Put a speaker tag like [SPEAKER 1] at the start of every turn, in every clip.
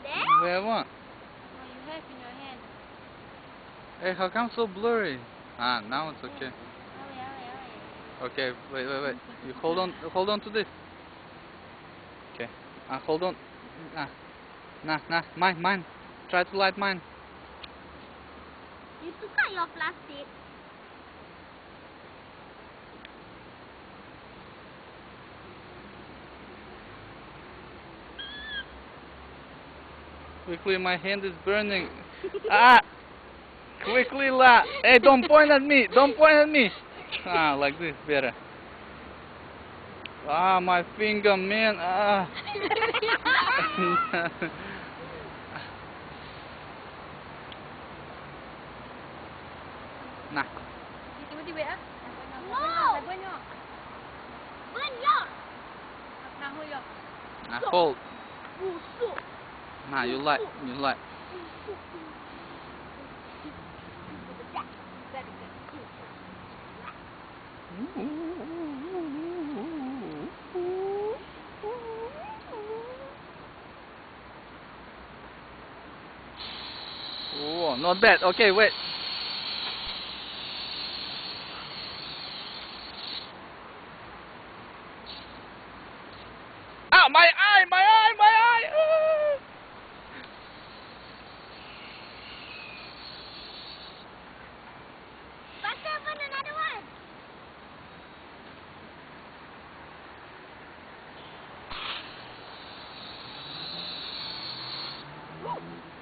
[SPEAKER 1] There?
[SPEAKER 2] Where what?
[SPEAKER 3] Oh, you have in your hand.
[SPEAKER 2] Hey, how come so blurry? Ah, now it's okay.
[SPEAKER 3] Away.
[SPEAKER 2] Okay, wait. You hold on to this. Okay. Hold on. Nah, mine. Try to light mine.
[SPEAKER 1] You took out your plastic.
[SPEAKER 2] Quickly, my hand is burning. Ah! Quickly, la! Hey, don't point at me! Don't point at me! Ah, like this, better. Ah, my finger, man. Ah. Nah.
[SPEAKER 3] Tiba-tiba ah.
[SPEAKER 1] No.
[SPEAKER 3] Banyak.
[SPEAKER 1] Banyak.
[SPEAKER 3] Nah, hoyo.
[SPEAKER 2] Nah, hold.
[SPEAKER 1] Busuk.
[SPEAKER 2] Nah, you light. Oh, not bad. Okay, wait. Ah, my eye! Ah.
[SPEAKER 1] Faster, open another one.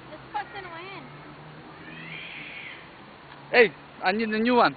[SPEAKER 3] There's sparks in my hand.
[SPEAKER 2] Hey, I need a new one.